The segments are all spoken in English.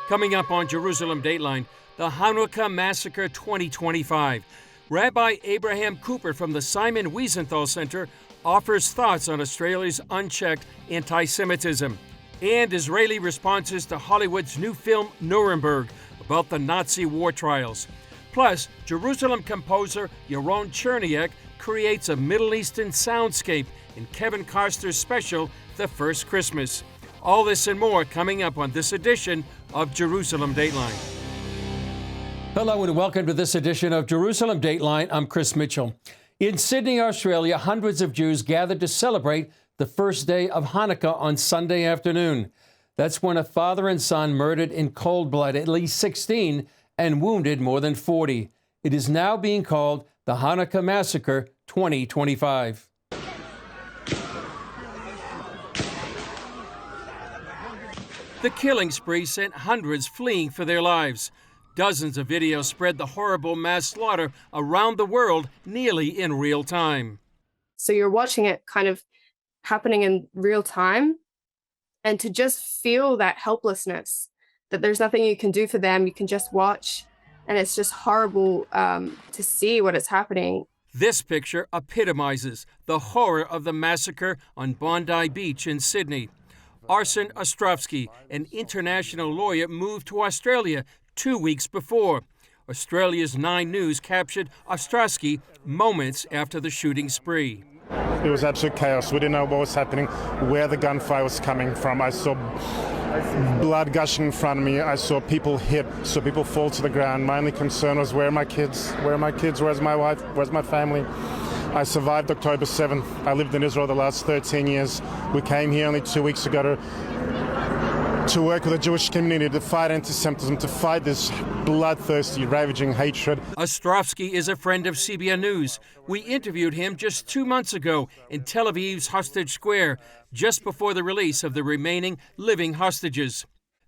Coming up on Jerusalem Dateline, the Hanukkah Massacre 2025. Rabbi Abraham Cooper from the Simon Wiesenthal Center offers thoughts on Australia's unchecked anti-Semitism and Israeli responses to Hollywood's new film Nuremberg about the Nazi war trials. Plus, Jerusalem composer Yaron Cherniak creates a Middle Eastern soundscape in Kevin Costner's special The First Christmas. All this and more coming up on this edition of Jerusalem Dateline. Hello and welcome to this edition of Jerusalem Dateline. I'm Chris Mitchell. In Sydney, Australia, hundreds of Jews gathered to celebrate the first day of Hanukkah on Sunday afternoon. That's when a father and son murdered in cold blood at least 16 and wounded more than 40. It is now being called the Hanukkah Massacre 2025. The killing spree sent hundreds fleeing for their lives. Dozens of videos spread the horrible mass slaughter around the world nearly in real time. So you're watching it kind of happening in real time, and to just feel that helplessness, that there's nothing you can do for them, you can just watch, and it's just horrible to see what is happening. This picture epitomizes the horror of the massacre on Bondi Beach in Sydney. Arsen Ostrovsky, an international lawyer, moved to Australia 2 weeks before. Australia's 9 News captured Ostrovsky moments after the shooting spree. It was absolute chaos. We didn't know what was happening, where the gunfire was coming from. I saw blood gushing in front of me. I saw people hit, saw people fall to the ground. My only concern was, where are my kids? Where are my kids? Where's my wife? Where's my family? I survived October 7th. I lived in Israel the last 13 years. We came here only 2 weeks ago to work with the Jewish community, to fight anti-Semitism, to fight this bloodthirsty, ravaging hatred. Ostrovsky is a friend of CBN News. We interviewed him just 2 months ago in Tel Aviv's Hostage Square, just before the release of the remaining living hostages.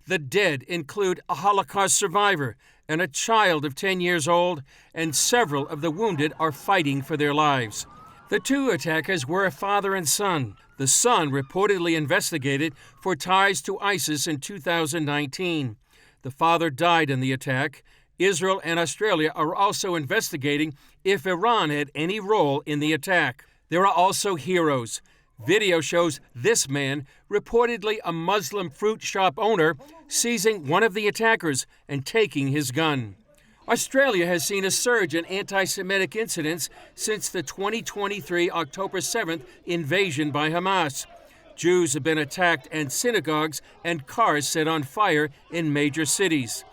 The dead include a Holocaust survivor and a child of 10 years old, and several of the wounded are fighting for their lives. The two attackers were a father and son. The son reportedly investigated for ties to ISIS in 2019. The father died in the attack. Israel and Australia are also investigating if Iran had any role in the attack. There are also heroes. Video shows this man, reportedly a Muslim fruit shop owner, seizing one of the attackers and taking his gun. Australia has seen a surge in anti-Semitic incidents since the 2023 October 7th invasion by Hamas. Jews have been attacked and synagogues and cars set on fire in major cities.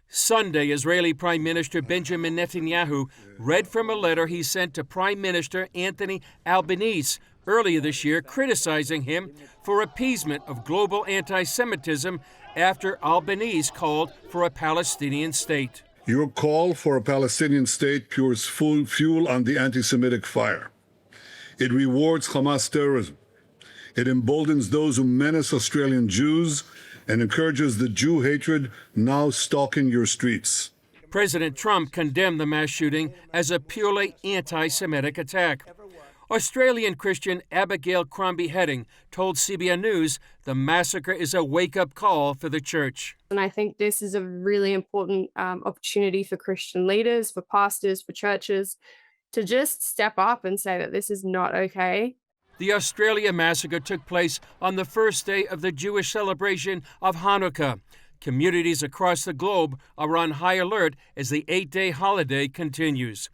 Sunday, Israeli Prime Minister Benjamin Netanyahu read from a letter he sent to Prime Minister Anthony Albanese earlier this year, criticizing him for appeasement of global anti-Semitism after Albanese called for a Palestinian state. Your call for a Palestinian state pours full fuel on the anti-Semitic fire. It rewards Hamas terrorism. It emboldens those who menace Australian Jews and encourages the Jew hatred now stalking your streets. President Trump condemned the mass shooting as a purely anti-Semitic attack. Australian Christian Abigail Crombie Heading told CBN News the massacre is a wake-up call for the church. And I think this is a really important opportunity for Christian leaders, for pastors, for churches, to just step up and say that this is not okay. The Australia massacre took place on the first day of the Jewish celebration of Hanukkah. Communities across the globe are on high alert as the 8-day holiday continues.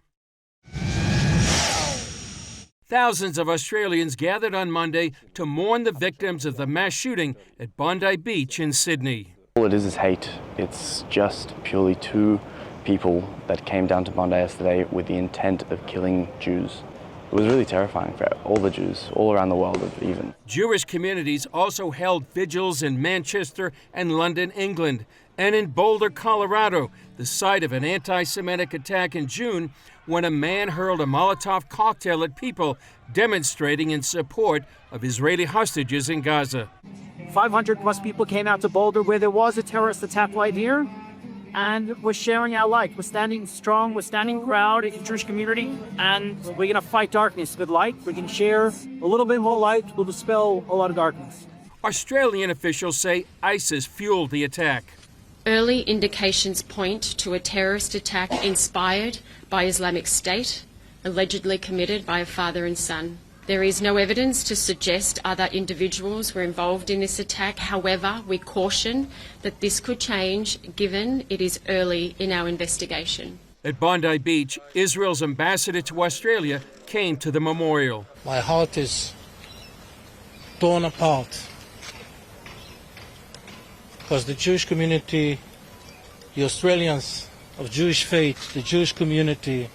Thousands of Australians gathered on Monday to mourn the victims of the mass shooting at Bondi Beach in Sydney. All it is hate. It's just purely 2 people that came down to Bondi yesterday with the intent of killing Jews. It was really terrifying for all the Jews, all around the world even. Jewish communities also held vigils in Manchester and London, England, and in Boulder, Colorado, the site of an anti-Semitic attack in June when a man hurled a Molotov cocktail at people demonstrating in support of Israeli hostages in Gaza. 500 plus people came out to Boulder where there was a terrorist attack right here, and we're sharing our light. We're standing strong, we're standing proud in the Jewish community, and we're going to fight darkness with light. We can share a little bit more light, will dispel a lot of darkness. Australian officials say ISIS fueled the attack. Early indications point to a terrorist attack inspired by Islamic State, allegedly committed by a father and son. There is no evidence to suggest other individuals were involved in this attack. However, we caution that this could change given it is early in our investigation. At Bondi Beach, Israel's ambassador to Australia came to the memorial. My heart is torn apart because the Jewish community, the Australians of Jewish faith, the Jewish community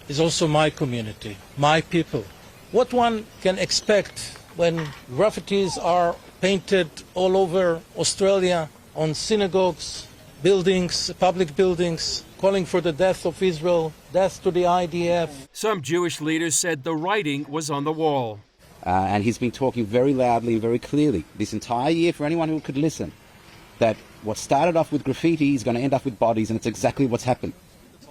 is also my community, my people. What one can expect when graffitis are painted all over Australia on synagogues, buildings, public buildings, calling for the death of Israel, death to the IDF. Some Jewish leaders said the writing was on the wall. And he's been talking very loudly and very clearly this entire year for anyone who could listen, that what started off with graffiti is going to end up with bodies, and it's exactly what's happened.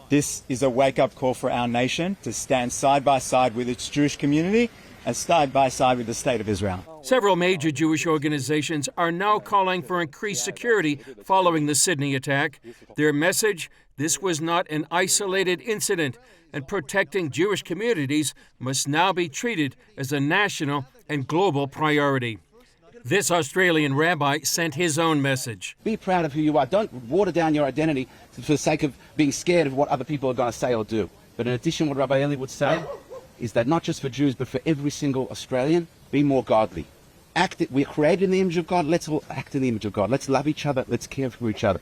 This is a wake-up call for our nation to stand side by side with its Jewish community and side by side with the State of Israel. Several major Jewish organizations are now calling for increased security following the Sydney attack. Their message: this was not an isolated incident, and protecting Jewish communities must now be treated as a national and global priority. This Australian rabbi sent his own message. Be proud of who you are. Don't water down your identity for the sake of being scared of what other people are going to say or do. But in addition, what Rabbi Eli would say is that not just for Jews, but for every single Australian, be more godly. We're created in the image of God. Let's all act in the image of God. Let's love each other. Let's care for each other.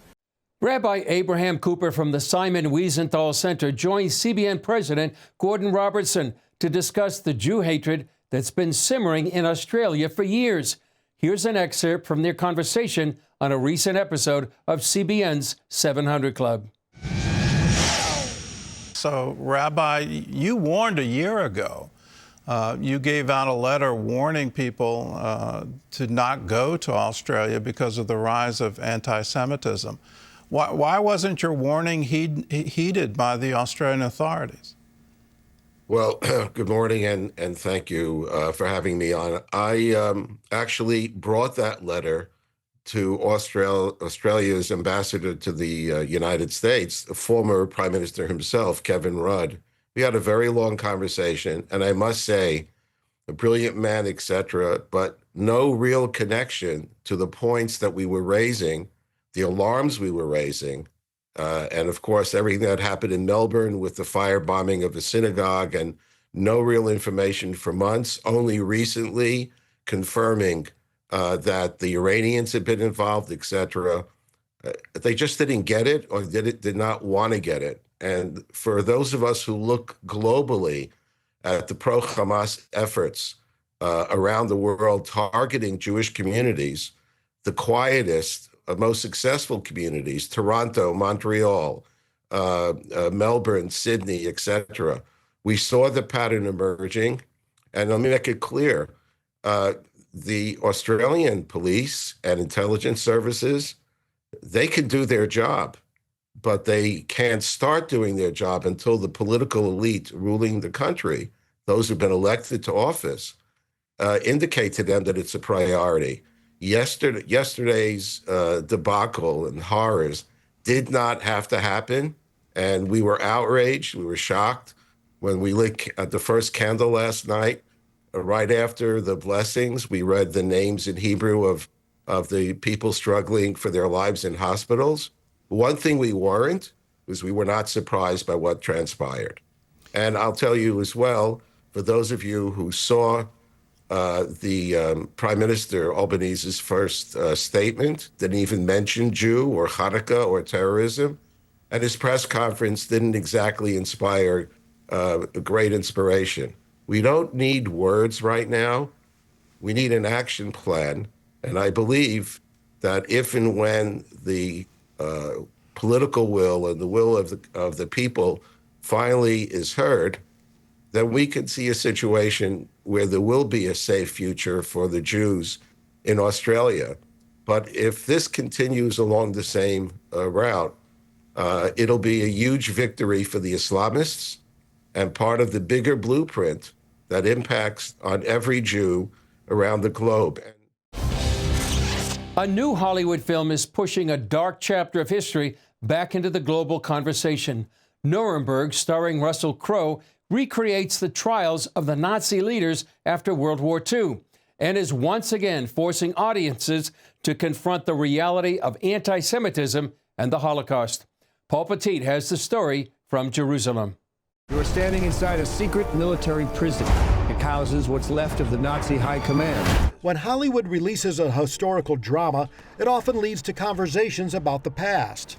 Rabbi Abraham Cooper from the Simon Wiesenthal Center joined CBN President Gordon Robertson to discuss the Jew hatred that's been simmering in Australia for years. Here's an excerpt from their conversation on a recent episode of CBN's 700 Club. So, Rabbi, you warned a year ago. You gave out a letter warning people to not go to Australia because of the rise of anti-Semitism. Why wasn't your warning heeded by the Australian authorities? Well, good morning, and thank you for having me on. I actually brought that letter to Australia's ambassador to the United States, the former Prime Minister himself, Kevin Rudd. We had a very long conversation, and I must say, a brilliant man, etc., but no real connection to the points that we were raising, the alarms we were raising, and of course, everything that happened in Melbourne with the firebombing of a synagogue, and no real information for months, only recently confirming that the Iranians had been involved, etc. They just didn't get it, or did not want to get it. And for those of us who look globally at the pro-Hamas efforts around the world targeting Jewish communities, the quietest, most successful communities, Toronto, Montreal, Melbourne, Sydney, etc. We saw the pattern emerging, and let me make it clear, the Australian police and intelligence services, they can do their job, but they can't start doing their job until the political elite ruling the country, those who've been elected to office, indicate to them that it's a priority. Yesterday's debacle and horrors did not have to happen, and we were outraged, we were shocked when we lit the first candle last night. Right after the blessings, we read the names in Hebrew of the people struggling for their lives in hospitals. One thing we weren't was we were not surprised by what transpired. And I'll tell you as well, for those of you who saw the Prime Minister Albanese's first statement, didn't even mention Jew or Hanukkah or terrorism, and his press conference didn't exactly inspire great inspiration. We don't need words right now. We need an action plan. And I believe that if and when the political will and the will of the people finally is heard, then we can see a situation where there will be a safe future for the Jews in Australia. But if this continues along the same route, it'll be a huge victory for the Islamists and part of the bigger blueprint that impacts on every Jew around the globe. A new Hollywood film is pushing a dark chapter of history back into the global conversation. Nuremberg, starring Russell Crowe, recreates the trials of the Nazi leaders after World War II and is once again forcing audiences to confront the reality of anti-Semitism and the Holocaust. Paul Petit has the story from Jerusalem. We're standing inside a secret military prison. It houses what's left of the Nazi high command. When Hollywood releases a historical drama, it often leads to conversations about the past.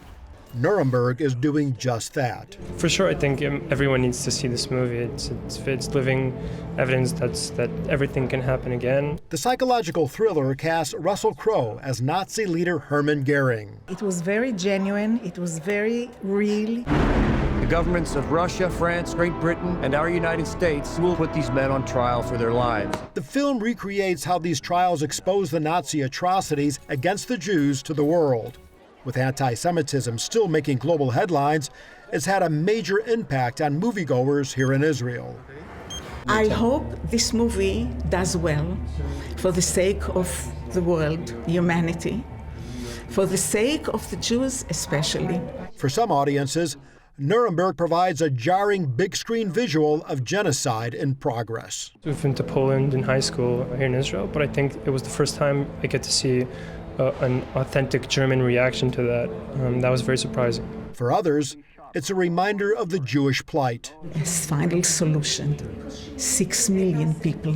Nuremberg is doing just that. For sure, I think everyone needs to see this movie. It's living evidence that everything can happen again. The psychological thriller casts Russell Crowe as Nazi leader Hermann Goering. It was very genuine. It was very real. The governments of Russia, France, Great Britain, and our United States will put these men on trial for their lives. The film recreates how these trials expose the Nazi atrocities against the Jews to the world. With anti-Semitism still making global headlines, it's had a major impact on moviegoers here in Israel. I hope this movie does well for the sake of the world, humanity, for the sake of the Jews especially. For some audiences, Nuremberg provides a jarring big-screen visual of genocide in progress. We've been to Poland in high school here in Israel, but I think it was the first time I get to see an authentic German reaction to that. That was very surprising. For others, it's a reminder of the Jewish plight. As final solution, 6 million people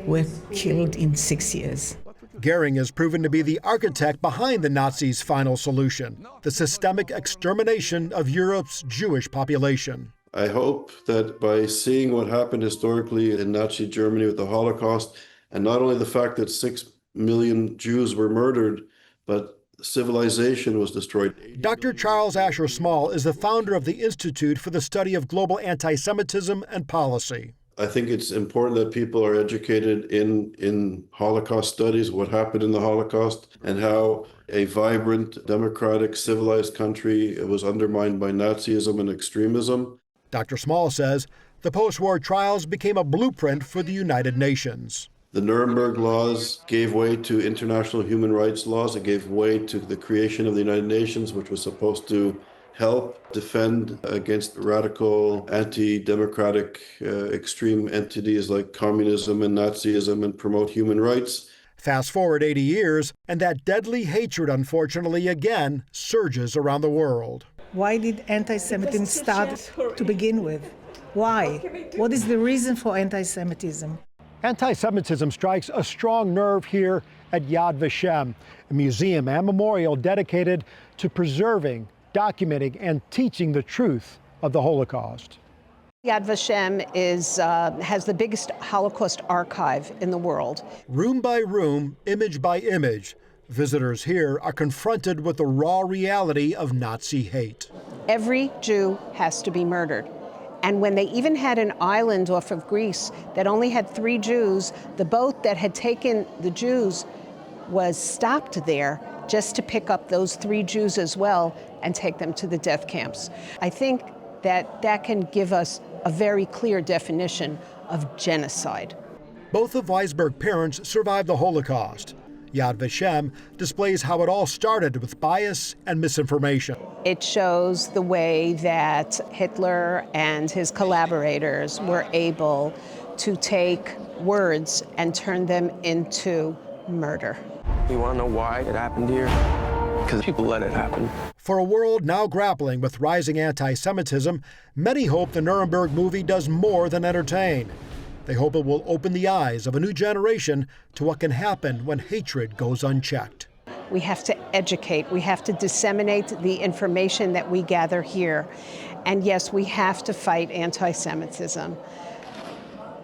were killed in 6 years. Goering has proven to be the architect behind the Nazis' final solution, the systemic extermination of Europe's Jewish population. I hope that by seeing what happened historically in Nazi Germany with the Holocaust, and not only the fact that 6 million Jews were murdered, but civilization was destroyed. Dr. Charles Asher Small is the founder of the Institute for the Study of Global Anti-Semitism and Policy. I think it's important that people are educated in Holocaust studies, what happened in the Holocaust, and how a vibrant, democratic, civilized country was undermined by Nazism and extremism. Dr. Small says the post-war trials became a blueprint for the United Nations. The Nuremberg laws gave way to international human rights laws. It gave way to the creation of the United Nations, which was supposed to help defend against radical, anti-democratic, extreme entities like communism and Nazism and promote human rights. Fast forward 80 years, and that deadly hatred, unfortunately, again surges around the world. Why did anti-Semitism start to begin with? Why? What is the reason for anti-Semitism? Anti-Semitism strikes a strong nerve here at Yad Vashem, a museum and memorial dedicated to preserving, documenting, and teaching the truth of the Holocaust. Yad Vashem has the biggest Holocaust archive in the world. Room by room, image by image, visitors here are confronted with the raw reality of Nazi hate. Every Jew has to be murdered. And when they even had an island off of Greece that only had 3 Jews, the boat that had taken the Jews was stopped there just to pick up those 3 Jews as well and take them to the death camps. I think that can give us a very clear definition of genocide. Both of Weisberg's parents survived the Holocaust. Yad Vashem displays how it all started with bias and misinformation. It shows the way that Hitler and his collaborators were able to take words and turn them into murder. You want to know why it happened here? Because people let it happen. For a world now grappling with rising anti-Semitism, many hope the Nuremberg movie does more than entertain. They hope it will open the eyes of a new generation to what can happen when hatred goes unchecked. We have to educate. We have to disseminate the information that we gather here. And yes, we have to fight anti-Semitism.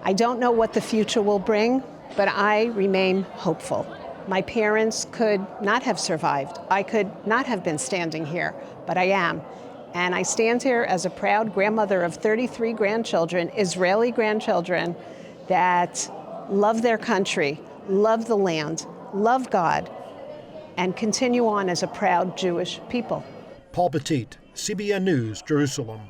I don't know what the future will bring, but I remain hopeful. My parents could not have survived. I could not have been standing here, but I am. And I stand here as a proud grandmother of 33 grandchildren, Israeli grandchildren, that love their country, love the land, love God, and continue on as a proud Jewish people. Paul Petit, CBN News, Jerusalem.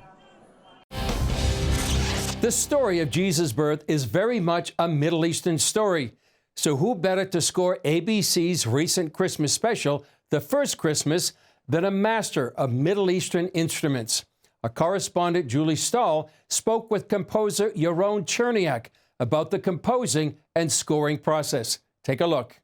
The story of Jesus' birth is very much a Middle Eastern story. So who better to score ABC's recent Christmas special, The First Christmas, than a master of Middle Eastern instruments? Our correspondent, Julie Stahl, spoke with composer Yaron Cherniak about the composing and scoring process. Take a look.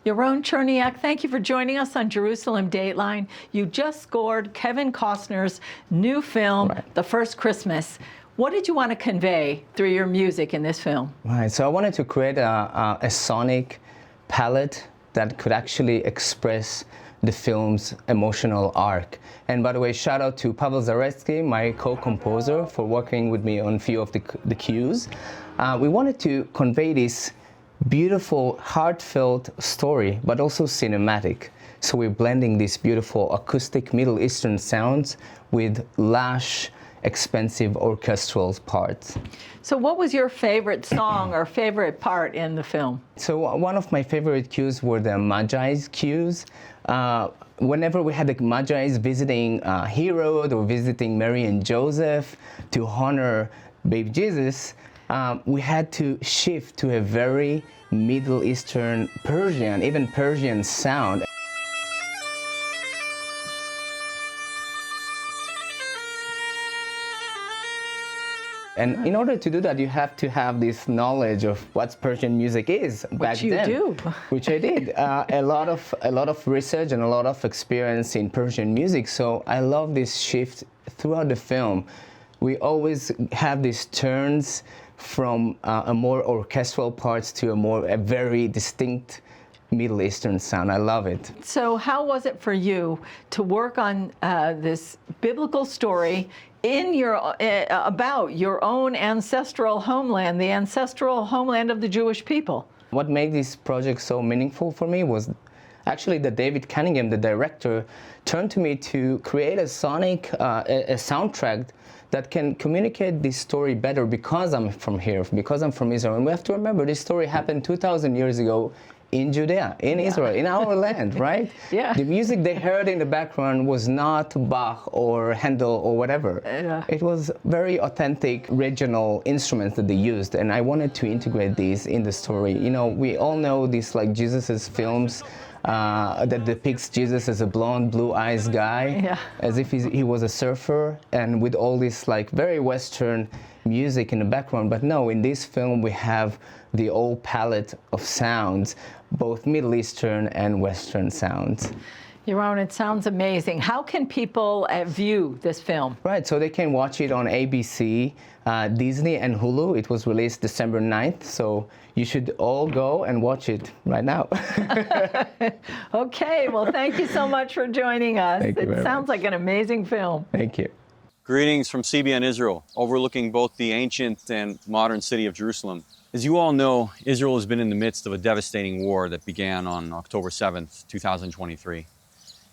Yaron Cherniak, thank you for joining us on Jerusalem Dateline. You just scored Kevin Costner's new film, The First Christmas. What did you want to convey through your music in this film? Right, so I wanted to create a sonic palette that could actually express the film's emotional arc. And by the way, shout out to Pavel Zaretsky, my co-composer, for working with me on a few of the cues. We wanted to convey this beautiful, heartfelt story, but also cinematic. So we're blending these beautiful acoustic Middle Eastern sounds with lush, expensive orchestral parts. So what was your favorite song or favorite part in the film? So one of my favorite cues were the Magi's cues. Whenever we had the Magi's visiting Herod or visiting Mary and Joseph to honor baby Jesus, we had to shift to a very Middle Eastern, Persian, even Persian sound. And in order to do that, you have to have this knowledge of what Persian music is back then. Which you do. Which I did. A lot of research and a lot of experience in Persian music. So I love this shift throughout the film. We always have these turns from a more orchestral parts to a very distinct Middle Eastern sound. I love it. So how was it for you to work on this biblical story in about your own ancestral homeland, the ancestral homeland of the Jewish people? What made this project so meaningful for me was actually that David Cunningham, the director, turned to me to create a soundtrack that can communicate this story better because I'm from here, because I'm from Israel. And we have to remember this story happened 2,000 years ago in Judea, in Israel, in our land, right? Yeah. The music they heard in the background was not Bach or Handel or whatever. It was very authentic regional instruments that they used, and I wanted to integrate these in the story. You know, we all know these like Jesus's films that depicts Jesus as a blonde, blue-eyed guy, as if he was a surfer, and with all this like very Western music in the background. But no, in this film we have the whole palette of sounds, both Middle Eastern and Western sounds. Yaron, it sounds amazing. How can people view this film? Right, so they can watch it on ABC, Disney, and Hulu. It was released December 9th, so you should all go and watch it right now. Okay, well, thank you so much for joining us. Thank you very It sounds like an amazing film. Thank you. Greetings from CBN Israel, overlooking both the ancient and modern city of Jerusalem. As you all know, Israel has been in the midst of a devastating war that began on October 7th, 2023.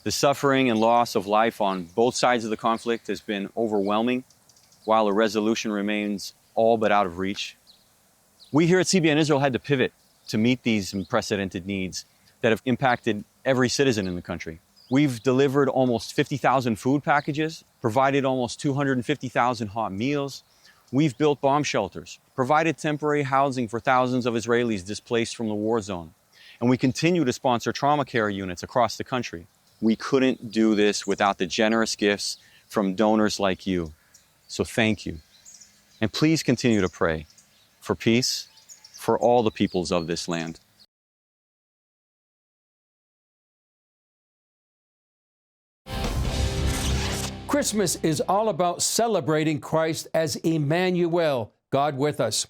The suffering and loss of life on both sides of the conflict has been overwhelming, while a resolution remains all but out of reach. We here at CBN Israel had to pivot to meet these unprecedented needs that have impacted every citizen in the country. We've delivered almost 50,000 food packages, provided almost 250,000 hot meals. We've built bomb shelters, provided temporary housing for thousands of Israelis displaced from the war zone. And we continue to sponsor trauma care units across the country. We couldn't do this without the generous gifts from donors like you. So thank you. And please continue to pray for peace for all the peoples of this land. Christmas is all about celebrating Christ as Emmanuel, God with us.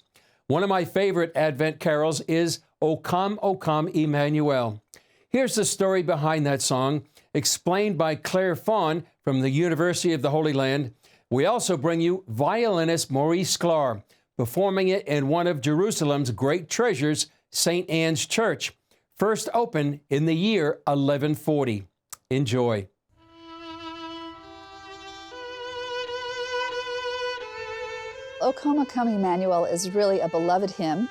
One of my favorite Advent carols is O Come, Emmanuel. Here's the story behind that song, explained by Claire Fawn from the University of the Holy Land. We also bring you violinist Maurice Sklar, performing it in one of Jerusalem's great treasures, St. Anne's Church, first opened in the year 1140. Enjoy. O Come, Emmanuel is really a beloved hymn,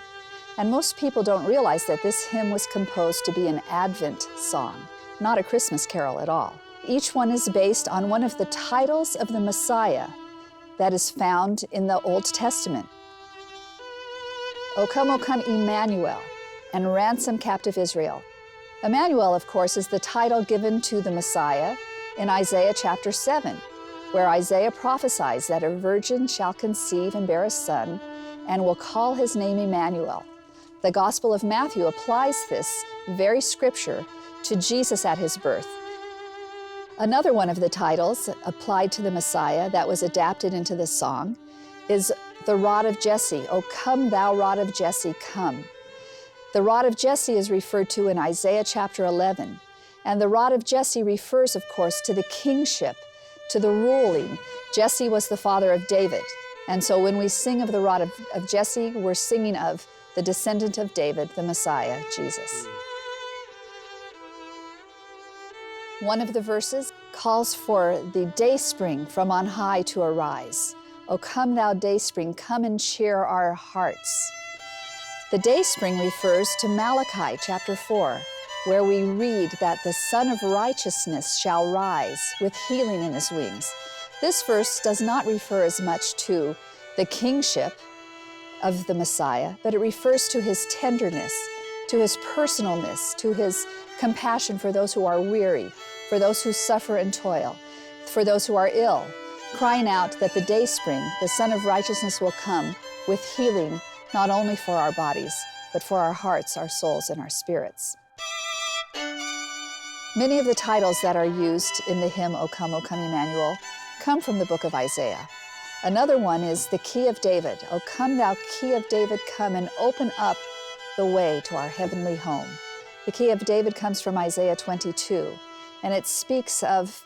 and most people don't realize that this hymn was composed to be an Advent song, not a Christmas carol at all. Each one is based on one of the titles of the Messiah that is found in the Old Testament. O come, Emmanuel, and ransom captive Israel. Emmanuel, of course, is the title given to the Messiah in Isaiah chapter 7, where Isaiah prophesies that a virgin shall conceive and bear a son, and will call his name Emmanuel. The Gospel of Matthew applies this very scripture to Jesus at his birth. Another one of the titles applied to the Messiah that was adapted into this song is the rod of Jesse. O come, thou rod of Jesse, come. The rod of Jesse is referred to in Isaiah chapter 11. And the rod of Jesse refers, of course, to the kingship, to the ruling. Jesse was the father of David. And so when we sing of the rod of Jesse, we're singing of the descendant of David, the Messiah, Jesus. One of the verses calls for the dayspring from on high to arise. O come, thou dayspring, come and cheer our hearts. The dayspring refers to Malachi chapter 4, where we read that the Son of Righteousness shall rise with healing in his wings. This verse does not refer as much to the kingship of the Messiah, but it refers to his tenderness, to his personalness, to his compassion for those who are weary, for those who suffer and toil, for those who are ill, crying out that the dayspring, the Son of Righteousness, will come with healing, not only for our bodies, but for our hearts, our souls, and our spirits. Many of the titles that are used in the hymn, O come, Emmanuel, come from the book of Isaiah. Another one is the Key of David. O come, thou Key of David, come and open up the way to our heavenly home. The Key of David comes from Isaiah 22, and it speaks of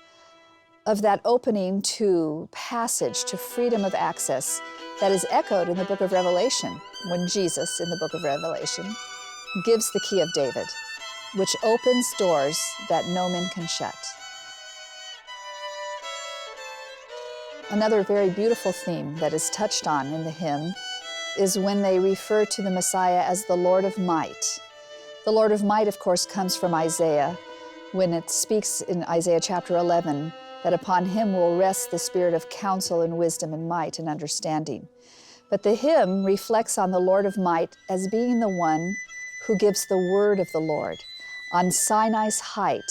that opening to passage, to freedom of access that is echoed in the book of Revelation, when Jesus, in the book of Revelation, gives the Key of David, which opens doors that no man can shut. Another very beautiful theme that is touched on in the hymn is when they refer to the Messiah as the Lord of Might. The Lord of Might, of course, comes from Isaiah, when it speaks in Isaiah chapter 11 that upon him will rest the spirit of counsel and wisdom and might and understanding. But the hymn reflects on the Lord of Might as being the one who gives the word of the Lord. On Sinai's height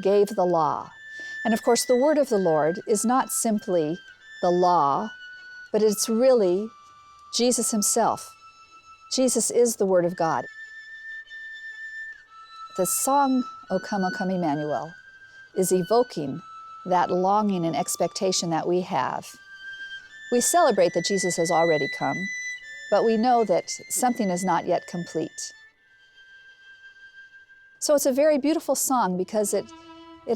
gave the law. And of course, the word of the Lord is not simply the law, but it's really Jesus himself. Jesus is the Word of God. The song, O come, Emmanuel, is evoking that longing and expectation that we have. We celebrate that Jesus has already come, but we know that something is not yet complete. So it's a very beautiful song because it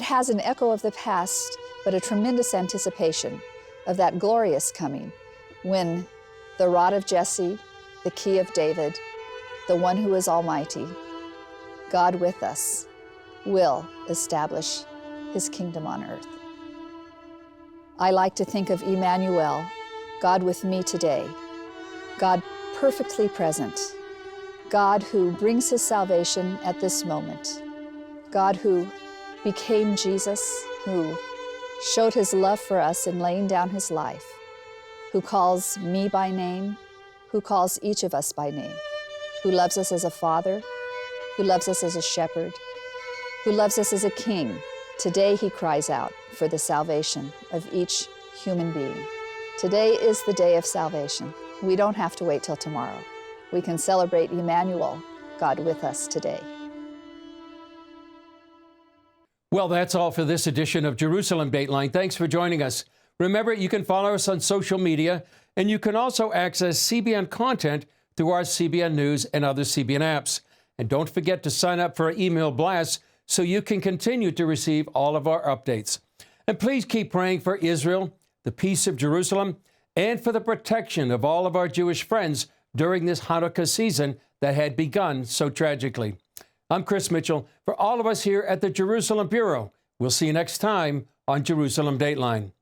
has an echo of the past, but a tremendous anticipation of that glorious coming when the rod of Jesse, the Key of David, the one who is almighty, God with us, will establish his kingdom on earth. I like to think of Emmanuel, God with me today, God perfectly present, God who brings his salvation at this moment, God who became Jesus, who showed his love for us in laying down his life, who calls me by name, who calls each of us by name, who loves us as a father, who loves us as a shepherd, who loves us as a king. Today he cries out for the salvation of each human being. Today is the day of salvation. We don't have to wait till tomorrow. We can celebrate Emmanuel, God with us today. Well, that's all for this edition of Jerusalem Dateline. Thanks for joining us. Remember, you can follow us on social media, and you can also access CBN content through our CBN News and other CBN apps. And don't forget to sign up for our email blasts so you can continue to receive all of our updates. And please keep praying for Israel, the peace of Jerusalem, and for the protection of all of our Jewish friends during this Hanukkah season that had begun so tragically. I'm Chris Mitchell. For all of us here at the Jerusalem Bureau, we'll see you next time on Jerusalem Dateline.